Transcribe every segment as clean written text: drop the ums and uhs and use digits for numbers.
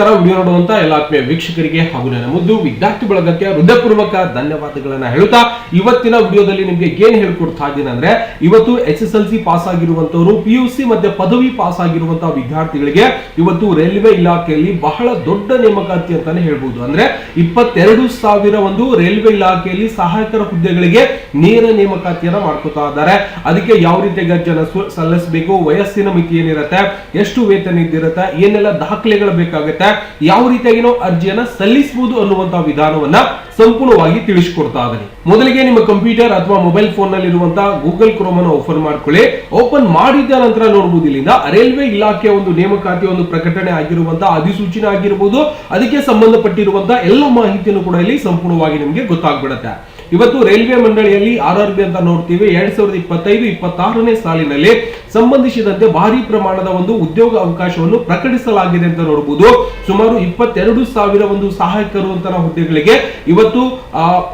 ನಮಸ್ಕಾರ. ವಿಡಿಯೋ ನೋಡುವಂತ ಎಲ್ಲ ಆತ್ಮೀಯ ವೀಕ್ಷಕರಿಗೆ ಹಾಗೂ ನನ್ನ ಮುದ್ದು ವಿದ್ಯಾರ್ಥಿ ಬಳಗಕ್ಕೆ ಹೃದಯಪೂರ್ವಕ ಧನ್ಯವಾದಗಳನ್ನ ಹೇಳುತ್ತಾ ಇವತ್ತಿನ ವಿಡಿಯೋದಲ್ಲಿ ನಿಮಗೆ ಏನ್ ಹೇಳ್ಕೊಡ್ತಾ ಇದ್ದೀನಿ ಅಂದ್ರೆ, ಇವತ್ತು SSLC ಪಾಸ್ ಆಗಿರುವಂತವರು, PUC ಮತ್ತೆ ಪದವಿ ಪಾಸ್ ಆಗಿರುವಂತಹ ವಿದ್ಯಾರ್ಥಿಗಳಿಗೆ ಇವತ್ತು ರೈಲ್ವೆ ಇಲಾಖೆಯಲ್ಲಿ ಬಹಳ ದೊಡ್ಡ ನೇಮಕಾತಿ ಅಂತಾನೆ ಹೇಳ್ಬಹುದು. ಅಂದ್ರೆ 22,000 ಒಂದು ರೈಲ್ವೆ ಇಲಾಖೆಯಲ್ಲಿ ಸಹಾಯಕರ ಹುದ್ದೆಗಳಿಗೆ ನೇರ ನೇಮಕಾತಿಯನ್ನ ಮಾಡ್ಕೊತಾ ಇದ್ದಾರೆ. ಅದಕ್ಕೆ ಯಾವ ರೀತಿಯಾಗಿ ಅರ್ಜಿಯನ್ನು ಸಲ್ಲಿಸಬೇಕು, ವಯಸ್ಸಿನ ಮಿತಿ ಏನಿರುತ್ತೆ, ಎಷ್ಟು ವೇತನ ಇದ್ದಿರುತ್ತೆ, ಏನೆಲ್ಲ ದಾಖಲೆಗಳು ಬೇಕಾಗುತ್ತೆ, ಯಾವ ರೀತಿಯಾಗಿ ನಾವು ಅರ್ಜಿಯನ್ನ ಸಲ್ಲಿಸಬಹುದು ಅನ್ನುವಂತಹ ವಿಧಾನವನ್ನ ಸಂಪೂರ್ಣವಾಗಿ ತಿಳಿಸಿಕೊಡ್ತಾ ಇದ್ದೀನಿ. ಮೊದಲಿಗೆ ನಿಮ್ಮ ಕಂಪ್ಯೂಟರ್ ಅಥವಾ ಮೊಬೈಲ್ ಫೋನ್ ನಲ್ಲಿ ಇರುವಂತಹ ಗೂಗಲ್ ಕ್ರೋಮ್ ಅನ್ನು ಓಪನ್ ಮಾಡ್ಕೊಳ್ಳಿ. ಓಪನ್ ಮಾಡಿದ ನಂತರ ನೋಡಬಹುದು, ಇಲ್ಲಿಂದ ರೈಲ್ವೆ ಇಲಾಖೆಯ ಒಂದು ನೇಮಕಾತಿ ಒಂದು ಪ್ರಕಟಣೆ ಆಗಿರುವಂತಹ ಅಧಿಸೂಚನೆ ಆಗಿರಬಹುದು, ಅದಕ್ಕೆ ಸಂಬಂಧಪಟ್ಟಿರುವಂತಹ ಎಲ್ಲ ಮಾಹಿತಿಯನ್ನು ಕೂಡ ಇಲ್ಲಿ ಸಂಪೂರ್ಣವಾಗಿ ನಿಮಗೆ ಗೊತ್ತಾಗ್ಬಿಡುತ್ತೆ. ಇವತ್ತು ರೈಲ್ವೆ ಮಂಡಳಿಯಲ್ಲಿ RRB ಅಂತ ನೋಡ್ತೀವಿ, 2025-26ನೇ ಸಾಲಿನಲ್ಲಿ ಸಂಬಂಧಿಸಿದಂತೆ ಭಾರಿ ಪ್ರಮಾಣದ ಒಂದು ಉದ್ಯೋಗ ಅವಕಾಶವನ್ನು ಪ್ರಕಟಿಸಲಾಗಿದೆ ಅಂತ ನೋಡಬಹುದು. ಸುಮಾರು 22,000 ಒಂದು ಸಹಾಯಕರು ಅಂತ ಹುದ್ದೆಗಳಿಗೆ ಇವತ್ತು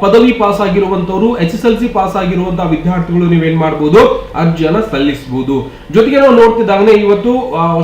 ಪದವಿ ಪಾಸ್ ಆಗಿರುವಂತವರು, SSLC ಪಾಸ್ ಆಗಿರುವಂತಹ ವಿದ್ಯಾರ್ಥಿಗಳು ನೀವೇನ್ ಮಾಡಬಹುದು, ಅರ್ಜಿಯನ್ನ ಸಲ್ಲಿಸಬಹುದು. ಜೊತೆಗೆ ನಾವು ನೋಡ್ತಿದ್ದಾಗನೆ ಇವತ್ತು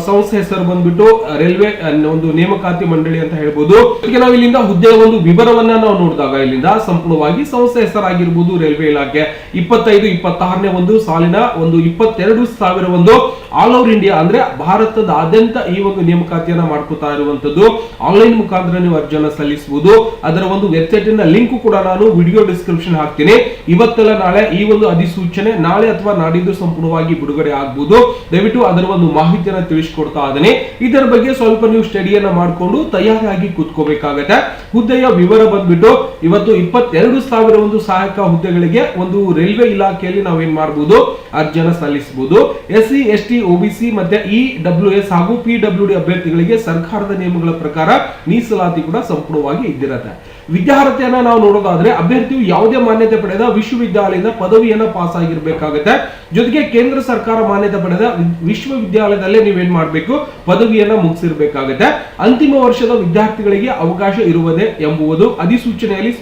ಸಂಸ್ಥೆ ಹೆಸರು ಬಂದ್ಬಿಟ್ಟು ರೈಲ್ವೆ ಒಂದು ನೇಮಕಾತಿ ಮಂಡಳಿ ಅಂತ ಹೇಳ್ಬೋದು. ಜೊತೆಗೆ ನಾವು ಇಲ್ಲಿಂದ ಹುದ್ದೆಯ ಒಂದು ವಿವರವನ್ನ ನಾವು ನೋಡಿದಾಗ ಇಲ್ಲಿಂದ ಸಂಪೂರ್ಣವಾಗಿ ಸಂಸ್ಥೆ ಹೆಸರಾಗಿರ್ಬೋದು ರೈಲ್ವೆ ಇಲಾಖೆ 25-26ನೇ ಒಂದು ಸಾಲಿನ ಒಂದು 22,000 ಒಂದು ಆಲ್ ಓವರ್ ಇಂಡಿಯಾ ಅಂದ್ರೆ ಭಾರತದಾದ್ಯಂತ ಈ ಒಂದು ನೇಮಕಾತಿಯನ್ನ ಮಾಡ್ಕೊತಾ ಇರುವಂತದ್ದು. ಆನ್ಲೈನ್ ಮುಖಾಂತರ ನೀವು ಅರ್ಜಿಯನ್ನ ಸಲ್ಲಿಸಬಹುದು. ಅದರ ಒಂದು ವೆಬ್ಸೈಟ್ ನ ಲಿಂಕ್ ಕೂಡ ನಾನು ವಿಡಿಯೋ ಡಿಸ್ಕ್ರಿಪ್ಷನ್ ಹಾಕ್ತೀನಿ. ಇವತ್ತೆಲ್ಲ ನಾಳೆ ಈ ಒಂದು ಅಧಿಸೂಚನೆ ನಾಳೆ ಅಥವಾ ನಾಡಿದ್ದು ಸಂಪೂರ್ಣವಾಗಿ ಬಿಡುಗಡೆ ಆಗಬಹುದು. ದಯವಿಟ್ಟು ಅದರ ಒಂದು ಮಾಹಿತಿಯನ್ನ ತಿಳಿಸಿಕೊಡ್ತಾ ಇದ್ದೀನಿ. ಇದರ ಬಗ್ಗೆ ಸ್ವಲ್ಪ ನೀವು ಸ್ಟಡಿಯನ್ನ ಮಾಡಿಕೊಂಡು ತಯಾರಾಗಿ ಕೂತ್ಕೋಬೇಕಾಗತ್ತೆ. ಹುದ್ದೆಯ ವಿವರ ಬಂದ್ಬಿಟ್ಟು ಇವತ್ತು 22,000 ಒಂದು ಸಹಾಯಕ ಹುದ್ದೆಗಳಿಗೆ ಒಂದು ರೈಲ್ವೆ ಇಲಾಖೆಯಲ್ಲಿ ನಾವೇನ್ ಮಾಡಬಹುದು, ಅರ್ಜಿಯನ್ನ ಸಲ್ಲಿಸಬಹುದು. SC ST OBC ಮತ್ತೆ EWS ಹಾಗೂ PWD ಅಭ್ಯರ್ಥಿಗಳಿಗೆ ಸರ್ಕಾರದ ನಿಯಮಗಳ ಪ್ರಕಾರ ಮೀಸಲಾತಿ ಕೂಡ ಸಂಪೂರ್ಣವಾಗಿ ಇದ್ದಿರುತ್ತೆ. ವಿದ್ಯಾರ್ಹತೆಯನ್ನ ನಾವು ನೋಡೋದಾದ್ರೆ ಅಭ್ಯರ್ಥಿಯು ಯಾವುದೇ ಮಾನ್ಯತೆ ಪಡೆದ ವಿಶ್ವವಿದ್ಯಾಲಯದ ಪದವಿಯನ್ನ ಪಾಸ್ ಆಗಿರ್ಬೇಕಾಗುತ್ತೆ. ಜೊತೆಗೆ ಕೇಂದ್ರ ಸರ್ಕಾರ ಮಾನ್ಯತೆ ಪಡೆದ ವಿಶ್ವವಿದ್ಯಾಲಯದಲ್ಲೇ ನೀವೇನ್ ಮಾಡಬೇಕು, ಪದವಿಯನ್ನ ಮುಗಿಸಿರ್ಬೇಕಾಗುತ್ತೆ. ಅಂತಿಮ ವರ್ಷದ ವಿದ್ಯಾರ್ಥಿಗಳಿಗೆ ಅವಕಾಶ ಇರುವುದೇ ಎಂಬುದು ಅಧಿಸೂಚನೆಯಲ್ಲಿ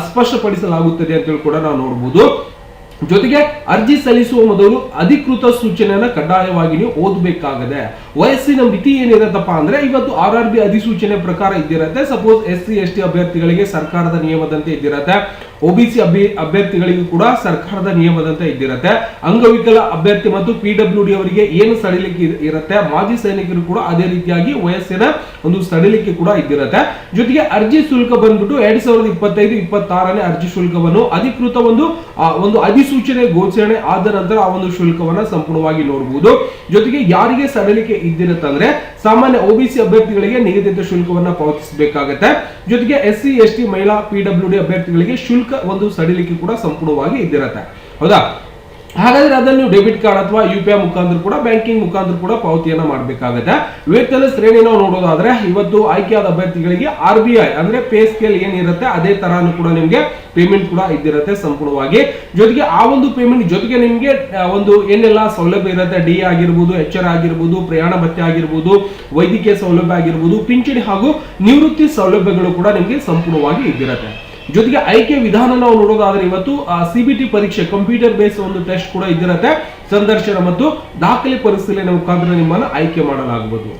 ಸ್ಪಷ್ಟಪಡಿಸಲಾಗುತ್ತದೆ ಅಂತ ಕೂಡ ನಾವು ನೋಡಬಹುದು. ಜೊತೆಗೆ ಅರ್ಜಿ ಸಲ್ಲಿಸುವ ಮೊದಲು ಅಧಿಕೃತ ಸೂಚನೆಯನ್ನ ಕಡ್ಡಾಯವಾಗಿ ನೀವು ಓದಬೇಕಾಗಿದೆ. ವಯಸ್ಸಿನ ಮಿತಿ ಏನಿರತ್ತಪ್ಪ ಅಂದ್ರೆ ಇವತ್ತು RRB ಅಧಿಸೂಚನೆ ಪ್ರಕಾರ ಇದ್ದಿರತ್ತೆ. ಸಪೋಸ್ SC ST ಅಭ್ಯರ್ಥಿಗಳಿಗೆ ಸರ್ಕಾರದ ನಿಯಮದಂತೆ ಇದ್ದಿರತ್ತೆ, OBC ಅಭ್ಯರ್ಥಿಗಳಿಗೂ ಕೂಡ ಸರ್ಕಾರದ ನಿಯಮದಂತೆ ಇದ್ದಿರತ್ತೆ. ಅಂಗವಿಕಲ ಅಭ್ಯರ್ಥಿ ಮತ್ತು PWD ಅವರಿಗೆ ಏನು ಸಡಿಲಿಕೆ ಇರುತ್ತೆ, ಮಾಜಿ ಸೈನಿಕರು ಕೂಡ ಅದೇ ರೀತಿಯಾಗಿ ವಯಸ್ಸಿನ ಒಂದು ಸಡಿಲಿಕೆ ಕೂಡ ಇದ್ದಿರತ್ತೆ. ಜೊತೆಗೆ ಅರ್ಜಿ ಶುಲ್ಕ ಬಂದ್ಬಿಟ್ಟು 2025-26ನೇ ಅರ್ಜಿ ಶುಲ್ಕವನ್ನು ಅಧಿಕೃತ ಒಂದು ಅಧಿಸೂಚನೆ ಘೋಷಣೆ ಆದ ನಂತರ ಆ ಒಂದು ಶುಲ್ಕವನ್ನ ಸಂಪೂರ್ಣವಾಗಿ ನೋಡಬಹುದು. ಜೊತೆಗೆ ಯಾರಿಗೆ ಸಡಿಲಿಕೆ ಇದ್ದಿರುತ್ತಂದ್ರೆ ಸಾಮಾನ್ಯ OBC ಅಭ್ಯರ್ಥಿಗಳಿಗೆ ನಿಗದಿತ ಶುಲ್ಕವನ್ನ ಪಾವತಿಸಬೇಕಾಗುತ್ತೆ. ಜೊತೆಗೆ SC ST ಮಹಿಳಾ PWD ಅಭ್ಯರ್ಥಿಗಳಿಗೆ ಶುಲ್ಕ ಒಂದು ಸಡಿಲಿಕೆ ಕೂಡ ಸಂಪೂರ್ಣವಾಗಿ ಇದ್ದಿರುತ್ತೆ. ಹೌದಾ? ಹಾಗಾದ್ರೆ ಅದನ್ನು ಡೆಬಿಟ್ ಕಾರ್ಡ್ ಅಥವಾ UPI ಮುಖಾಂತರ ಕೂಡ, ಬ್ಯಾಂಕಿಂಗ್ ಮುಖಾಂತರ ಕೂಡ ಪಾವತಿಯನ್ನ ಮಾಡಬೇಕಾಗುತ್ತೆ. ವೇತನ ಶ್ರೇಣಿ ನಾವು ನೋಡೋದಾದ್ರೆ ಇವತ್ತು ಆಯ್ಕೆಯಾದ ಅಭ್ಯರ್ಥಿಗಳಿಗೆ RBI ಅಂದ್ರೆ ಪೇ ಸ್ಕೇಲ್ ಏನಿರುತ್ತೆ ಅದೇ ತರಾನು ಕೂಡ ನಿಮ್ಗೆ ಪೇಮೆಂಟ್ ಕೂಡ ಇದ್ದಿರುತ್ತೆ ಸಂಪೂರ್ಣವಾಗಿ. ಜೊತೆಗೆ ಆ ಒಂದು ಪೇಮೆಂಟ್ ಜೊತೆಗೆ ನಿಮ್ಗೆ ಒಂದು ಏನೆಲ್ಲ ಸೌಲಭ್ಯ ಇರುತ್ತೆ, DA ಆಗಿರ್ಬೋದು, HR ಆಗಿರ್ಬೋದು, ಪ್ರಯಾಣ ಭತ್ಯೆ ಆಗಿರ್ಬೋದು, ವೈದ್ಯಕೀಯ ಸೌಲಭ್ಯ ಆಗಿರ್ಬೋದು, ಪಿಂಚಣಿ ಹಾಗೂ ನಿವೃತ್ತಿ ಸೌಲಭ್ಯಗಳು ಕೂಡ ನಿಮ್ಗೆ ಸಂಪೂರ್ಣವಾಗಿ ಇದ್ದಿರುತ್ತೆ. ಜೊತೆಗೆ ಆಯ್ಕೆ ವಿಧಾನ ನಾವು ನೋಡೋದಾದ್ರೆ ಇವತ್ತು CBT ಪರೀಕ್ಷೆ, ಕಂಪ್ಯೂಟರ್ ಬೇಸ್ ಒಂದು ಟೆಸ್ಟ್ ಕೂಡ ಇದ್ದಿರುತ್ತೆ. ಸಂದರ್ಶನ ಮತ್ತು ದಾಖಲೆ ಪರಿಶೀಲನೆ ಮುಖಾಂತರ ನಿಮ್ಮನ್ನ ಆಯ್ಕೆ ಮಾಡಲಾಗುವುದು.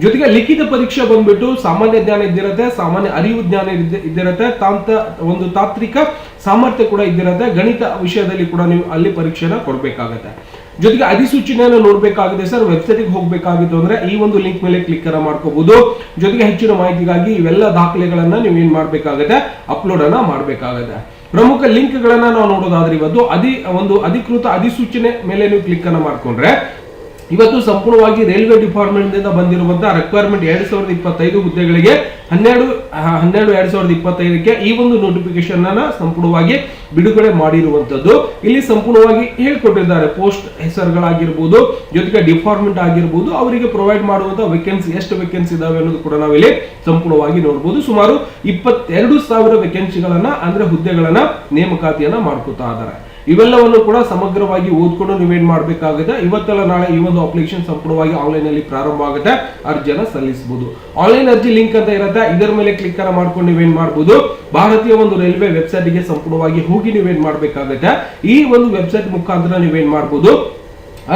ಜೊತೆಗೆ ಲಿಖಿತ ಪರೀಕ್ಷೆ ಬಂದ್ಬಿಟ್ಟು ಸಾಮಾನ್ಯ ಜ್ಞಾನ ಇದ್ದಿರುತ್ತೆ, ಸಾಮಾನ್ಯ ಅರಿವು ಜ್ಞಾನ ಇದ್ದಿರುತ್ತೆ, ಒಂದು ತಾಂತ್ರಿಕ ಸಾಮರ್ಥ್ಯ ಕೂಡ ಇದ್ದಿರುತ್ತೆ. ಗಣಿತ ವಿಷಯದಲ್ಲಿ ಕೂಡ ನೀವು ಅಲ್ಲಿ ಪರೀಕ್ಷೆನ ಕೊಡಬೇಕಾಗತ್ತೆ. ಜೊತೆಗೆ ಅಧಿಸೂಚನೆಯನ್ನು ನೋಡಬೇಕಾಗಿದೆ ಸರ್, ವೆಬ್ಸೈಟ್ಗೆ ಹೋಗಬೇಕಾಗಿತ್ತು ಅಂದ್ರೆ ಈ ಒಂದು ಲಿಂಕ್ ಮೇಲೆ ಕ್ಲಿಕ್ ಅನ್ನ ಮಾಡ್ಕೋಬಹುದು. ಜೊತೆಗೆ ಹೆಚ್ಚಿನ ಮಾಹಿತಿಗಾಗಿ ಇವೆಲ್ಲ ದಾಖಲೆಗಳನ್ನ ನೀವು ಏನ್ ಮಾಡ್ಬೇಕಾಗುತ್ತೆ, ಅಪ್ಲೋಡ್ ಅನ್ನ ಮಾಡ್ಬೇಕಾಗುತ್ತೆ. ಪ್ರಮುಖ ಲಿಂಕ್ ಗಳನ್ನ ನಾವು ನೋಡೋದಾದ್ರೆ ಇವತ್ತು ಒಂದು ಅಧಿಕೃತ ಅಧಿಸೂಚನೆ ಮೇಲೆ ನೀವು ಕ್ಲಿಕ್ ಅನ್ನ ಮಾಡ್ಕೊಂಡ್ರೆ ಇವತ್ತು ಸಂಪೂರ್ಣವಾಗಿ ರೈಲ್ವೆ ಡಿಪಾರ್ಟ್ಮೆಂಟ್ ಇಂದ ಬಂದಿರುವಂತಹ ರಿಕ್ವೈರ್ಮೆಂಟ್ 2025 ಹುದ್ದೆಗಳಿಗೆ 12/2025ಕ್ಕೆ ಈ ಒಂದು ನೋಟಿಫಿಕೇಶನ್ ಅನ್ನ ಸಂಪೂರ್ಣವಾಗಿ ಬಿಡುಗಡೆ ಮಾಡಿರುವಂತದ್ದು. ಇಲ್ಲಿ ಸಂಪೂರ್ಣವಾಗಿ ಹೇಳ್ಕೊಟ್ಟಿದ್ದಾರೆ ಪೋಸ್ಟ್ ಹೆಸರುಗಳಾಗಿರ್ಬೋದು, ಜೊತೆಗೆ ಡಿಪಾರ್ಟ್ಮೆಂಟ್ ಆಗಿರ್ಬೋದು, ಅವರಿಗೆ ಪ್ರೊವೈಡ್ ಮಾಡುವಂತಹ ವೇಕೆನ್ಸಿ ಎಷ್ಟು ವೇಕೆನ್ಸಿ ಇದಾವೆ ಅನ್ನೋದು ಕೂಡ ನಾವಿಲ್ಲಿ ಸಂಪೂರ್ಣವಾಗಿ ನೋಡಬಹುದು. ಸುಮಾರು 22,000 ವೇಕೆನ್ಸಿಗಳನ್ನ ಅಂದ್ರೆ ಹುದ್ದೆಗಳನ್ನ ನೇಮಕಾತಿಯನ್ನ ಮಾಡ್ಕೊತಾ ಇದ್ದಾರೆ. ಇವೆಲ್ಲವನ್ನು ಕೂಡ ಸಮಗ್ರವಾಗಿ ಓದ್ಕೊಂಡು ನೀವೇನ್ ಮಾಡಬೇಕಾಗುತ್ತೆ, ಇವತ್ತೆಲ್ಲ ನಾಳೆ ಈ ಒಂದು ಅಪ್ಲಿಕೇಶನ್ ಸಂಪೂರ್ಣವಾಗಿ ಆನ್ಲೈನ್ ಅಲ್ಲಿ ಪ್ರಾರಂಭ ಆಗುತ್ತೆ. ಅರ್ಜಿಯನ್ನ ಸಲ್ಲಿಸಬಹುದು. ಆನ್ಲೈನ್ ಅರ್ಜಿ ಲಿಂಕ್ ಅಂತ ಇರುತ್ತೆ, ಇದರ ಮೇಲೆ ಕ್ಲಿಕ್ ಅನ್ನ ಮಾಡ್ಕೊಂಡು ನೀವೇನ್ ಮಾಡಬಹುದು, ಭಾರತೀಯ ಒಂದು ರೈಲ್ವೆ ವೆಬ್ಸೈಟ್ ಗೆ ಸಂಪೂರ್ಣವಾಗಿ ಹೋಗಿ ನೀವೇನ್ ಮಾಡಬೇಕಾಗುತ್ತೆ, ಈ ಒಂದು ವೆಬ್ಸೈಟ್ ಮುಖಾಂತರ ನೀವೇನ್ ಮಾಡಬಹುದು,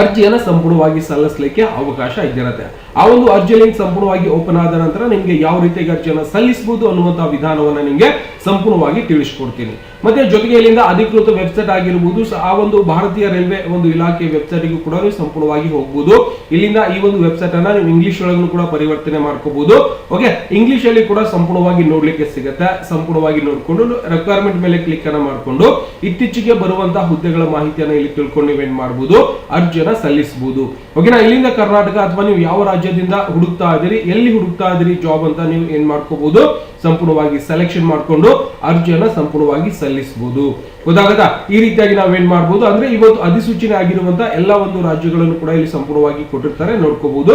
ಅರ್ಜಿಯನ್ನು ಸಂಪೂರ್ಣವಾಗಿ ಸಲ್ಲಿಸಲಿಕ್ಕೆ ಅವಕಾಶ ಇದ್ದಿರುತ್ತೆ. ಆ ಒಂದು ಅರ್ಜಿ ಲಿಂಕ್ ಸಂಪೂರ್ಣವಾಗಿ ಓಪನ್ ಆದ ನಂತರ ನಿಮಗೆ ಯಾವ ರೀತಿಯಾಗಿ ಅರ್ಜಿಯನ್ನು ಸಲ್ಲಿಸಬಹುದು ಅನ್ನುವಂತಹ ವಿಧಾನವನ್ನ ನಿಮಗೆ ಸಂಪೂರ್ಣವಾಗಿ ತಿಳಿಸ್ಕೊಡ್ತೀನಿ. ಮತ್ತೆ ಜೊತೆಗೆ ಇಲ್ಲಿಂದ ಅಧಿಕೃತ ವೆಬ್ಸೈಟ್ ಆಗಿರಬಹುದು, ಆ ಒಂದು ಭಾರತೀಯ ರೈಲ್ವೆ ಒಂದು ಇಲಾಖೆ ವೆಬ್ಸೈಟ್ ಗೂ ಕೂಡ ನೀವು ಸಂಪೂರ್ಣವಾಗಿ ಹೋಗಬಹುದು. ಇಲ್ಲಿಂದ ಈ ಒಂದು ವೆಬ್ಸೈಟ್ ಅನ್ನ ನೀವು ಇಂಗ್ಲಿಷ್ ಒಳಗೂ ಕೂಡ ಪರಿವರ್ತನೆ ಮಾಡ್ಕೋಬಹುದು. ಓಕೆ, ಇಂಗ್ಲಿಷ್ ಅಲ್ಲಿ ಕೂಡ ಸಂಪೂರ್ಣವಾಗಿ ನೋಡ್ಲಿಕ್ಕೆ ಸಿಗುತ್ತೆ. ಸಂಪೂರ್ಣವಾಗಿ ನೋಡ್ಕೊಂಡು ರಿಕ್ವೈರ್ಮೆಂಟ್ ಮೇಲೆ ಕ್ಲಿಕ್ ಅನ್ನ ಮಾಡ್ಕೊಂಡು ಇತ್ತೀಚೆಗೆ ಬರುವಂತಹ ಹುದ್ದೆಗಳ ಮಾಹಿತಿಯನ್ನ ಇಲ್ಲಿ ತಿಳ್ಕೊಂಡು ನೀವೇನ್ ಮಾಡಬಹುದು, ಅರ್ಜಿಯನ್ನ ಸಲ್ಲಿಸಬಹುದು. ಓಕೆನಾ, ಇಲ್ಲಿಂದ ಕರ್ನಾಟಕ ಅಥವಾ ನೀವು ಯಾವ ರಾಜ್ಯದಿಂದ ಹುಡುಕ್ತಾ ಇದ್ದೀರಿ, ಎಲ್ಲಿ ಹುಡುಕ್ತಾ ಇದ್ದೀರಿ ಜಾಬ್ ಅಂತ ನೀವು ಏನ್ ಮಾಡ್ಕೋಬಹುದು, ಸಂಪೂರ್ಣವಾಗಿ ಸೆಲೆಕ್ಷನ್ ಮಾಡ್ಕೊಂಡು ಅರ್ಜಿಯನ್ನ ಸಂಪೂರ್ಣವಾಗಿ ಸಲ್ಲಿಸಬಹುದು. ಗೊತ್ತಾಗತ್ತಾ? ಈ ರೀತಿಯಾಗಿ ನಾವೇನ್ ಮಾಡಬಹುದು ಅಂದ್ರೆ ಇವತ್ತು ಅಧಿಸೂಚನೆ ಆಗಿರುವಂತಹ ಎಲ್ಲಾ ಒಂದು ರಾಜ್ಯಗಳನ್ನು ಕೂಡ ಇಲ್ಲಿ ಸಂಪೂರ್ಣವಾಗಿ ಕೊಟ್ಟಿರ್ತಾರೆ, ನೋಡ್ಕೋಬಹುದು.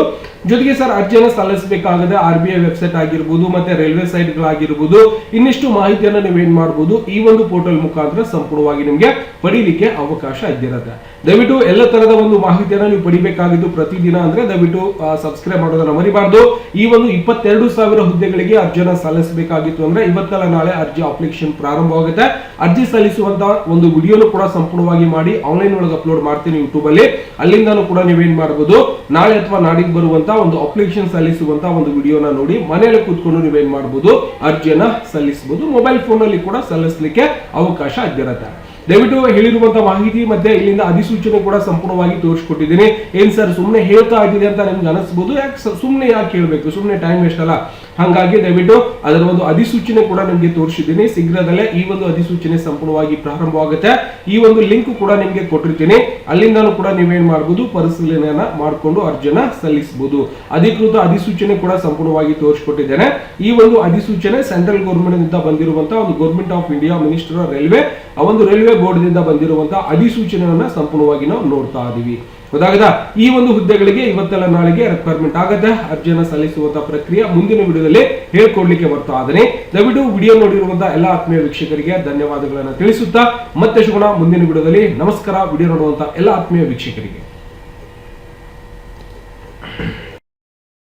ಜೊತೆಗೆ ಸರ್ ಅರ್ಜಿಯನ್ನು ಸಲ್ಲಿಸಬೇಕಾಗದೆ RBI ವೆಬ್ಸೈಟ್ ಆಗಿರಬಹುದು, ಮತ್ತೆ ರೈಲ್ವೆ ಸೈಟ್ ಗಳಾಗಿರಬಹುದು, ಇನ್ನಿಷ್ಟು ಮಾಹಿತಿಯನ್ನ ನೀವೇನ್ ಮಾಡಬಹುದು ಈ ಒಂದು ಪೋರ್ಟಲ್ ಮುಖಾಂತರ ಸಂಪೂರ್ಣವಾಗಿ ನಿಮ್ಗೆ ಪಡೀಲಿಕ್ಕೆ ಅವಕಾಶ ಇದ್ದಿರುತ್ತೆ. ದಯವಿಟ್ಟು ಎಲ್ಲ ತರದ ಒಂದು ಮಾಹಿತಿಯನ್ನ ನೀವು ಪಡಿಬೇಕಾಗಿದ್ದು ಪ್ರತಿದಿನ ಅಂದ್ರೆ ದಯವಿಟ್ಟು ಸಬ್ಸ್ಕ್ರೈಬ್ ಮಾಡೋದನ್ನ ಮರಿಬಾರ್ದು. ಈ ಒಂದು 22,000 ಹುದ್ದೆಗಳಿಗೆ ಅರ್ಜಿಯನ್ನ ಸಲ್ಲಿಸಬೇಕಾಗಿತ್ತು ಅಂದ್ರೆ ಇವತ್ತಲ್ಲ ನಾಳೆ ಅರ್ಜಿ ಅಪ್ಲಿಕೇಶನ್ ಪ್ರಾರಂಭವಾಗುತ್ತೆ. ಅರ್ಜಿ ಸಲ್ಲಿಸುವಂತ ಒಂದು ವಿಡಿಯೋನು ಕೂಡ ಸಂಪೂರ್ಣವಾಗಿ ಮಾಡಿ ಆನ್ಲೈನ್ ಒಳಗೆ ಅಪ್ಲೋಡ್ ಮಾಡ್ತೀನಿ ಯೂಟ್ಯೂಬ್ ಅಲ್ಲಿ. ಅಲ್ಲಿಂದಾನು ಕೂಡ ನೀವೇನ್ ಮಾಡಬಹುದು, ನಾಳೆ ಅಥವಾ ನಾಡಿದ್ದು ಬರುವಂತ ಒಂದು ಅಪ್ಲಿಕೇಶನ್ ಸಲ್ಲಿಸುವಂತ ಒಂದು ವಿಡಿಯೋನ ನೋಡಿ ಮನೆಯಲ್ಲಿ ಕೂತ್ಕೊಂಡು ನೀವೇನ್ ಮಾಡಬಹುದು, ಅರ್ಜಿಯನ್ನ ಸಲ್ಲಿಸಬಹುದು. ಮೊಬೈಲ್ ಫೋನ್ ಅಲ್ಲಿ ಕೂಡ ಸಲ್ಲಿಸಲಿಕ್ಕೆ ಅವಕಾಶ ಇದ್ದಿರುತ್ತೆ. ದಯವಿಟ್ಟು ಹೇಳಿರುವಂತಹ ಮಾಹಿತಿ ಮತ್ತೆ ಇಲ್ಲಿಂದ ಅಧಿಸೂಚನೆ ಕೂಡ ಸಂಪೂರ್ಣವಾಗಿ ತೋರಿಸ್ಕೊಟ್ಟಿದ್ದೀನಿ. ಏನ್ ಸರ್ ಸುಮ್ಮನೆ ಹೇಳ್ತಾ ಇದ್ದೀನಿ ಅಂತ ನಿಮ್ಗೆ ಅನಿಸಬಹುದು, ಸುಮ್ಮನೆ ಯಾಕೆ ಹೇಳ್ಬೇಕು, ಸುಮ್ಮನೆ ಟೈಮ್ ವೇಸ್ಟ್ ಅಲ್ಲ. ಹಾಗಾಗಿ ದಯವಿಟ್ಟು ಅದರ ಒಂದು ಅಧಿಸೂಚನೆ ಕೂಡ ನಿಮ್ಗೆ ತೋರಿಸಿದ್ದೀನಿ. ಶೀಘ್ರದಲ್ಲೇ ಈ ಒಂದು ಅಧಿಸೂಚನೆ ಸಂಪೂರ್ಣವಾಗಿ ಪ್ರಾರಂಭವಾಗುತ್ತೆ. ಈ ಒಂದು ಲಿಂಕ್ ಕೂಡ ನಿಮ್ಗೆ ಕೊಟ್ಟಿರ್ತೀನಿ, ಅಲ್ಲಿಂದಲೂ ಕೂಡ ನೀವೇನ್ ಮಾಡಬಹುದು, ಪರಿಶೀಲನೆಯನ್ನ ಮಾಡಿಕೊಂಡು ಅರ್ಜಿಯನ್ನ ಸಲ್ಲಿಸಬಹುದು. ಅಧಿಕೃತ ಅಧಿಸೂಚನೆ ಕೂಡ ಸಂಪೂರ್ಣವಾಗಿ ತೋರಿಸ್ಕೊಟ್ಟಿದ್ದೇನೆ. ಈ ಒಂದು ಅಧಿಸೂಚನೆ ಸೆಂಟ್ರಲ್ ಗೌರ್ಮೆಂಟ್ ನಿಂದ ಬಂದಿರುವಂತಹ ಒಂದು government of India minister railway ಆ ಒಂದು ರೈಲ್ವೆ ಬೋರ್ಡ್ ನಿಂದ ಬಂದಿರುವಂತಹ ಅಧಿಸೂಚನೆಯನ್ನ ಸಂಪೂರ್ಣವಾಗಿ ನಾವು ನೋಡ್ತಾ ಇದೀವಿ. ಗೊತ್ತಾಗದಾ? ಈ ಒಂದು ಹುದ್ದೆಗಳಿಗೆ ಇವತ್ತೆಲ್ಲ ನಾಳೆಗೆ ರಿಕ್ವೈರ್ಮೆಂಟ್ ಆಗುತ್ತೆ. ಅರ್ಜಿಯನ್ನು ಸಲ್ಲಿಸುವಂತಹ ಪ್ರಕ್ರಿಯೆ ಮುಂದಿನ ವಿಡಿಯೋದಲ್ಲಿ ಹೇಳ್ಕೊಡ್ಲಿಕ್ಕೆ ಬರ್ತಾ ಇದ್ದೇನೆ. ದಯವಿಟ್ಟು ವಿಡಿಯೋ ನೋಡಿರುವಂತಹ ಎಲ್ಲ ಆತ್ಮೀಯ ವೀಕ್ಷಕರಿಗೆ ಧನ್ಯವಾದಗಳನ್ನು ತಿಳಿಸುತ್ತಾ ಮತ್ತೆ ಸಿಗೋಣ ಮುಂದಿನ ವಿಡಿಯೋದಲ್ಲಿ. ನಮಸ್ಕಾರ. ವಿಡಿಯೋ ನೋಡುವಂತಹ ಎಲ್ಲ ಆತ್ಮೀಯ ವೀಕ್ಷಕರಿಗೆ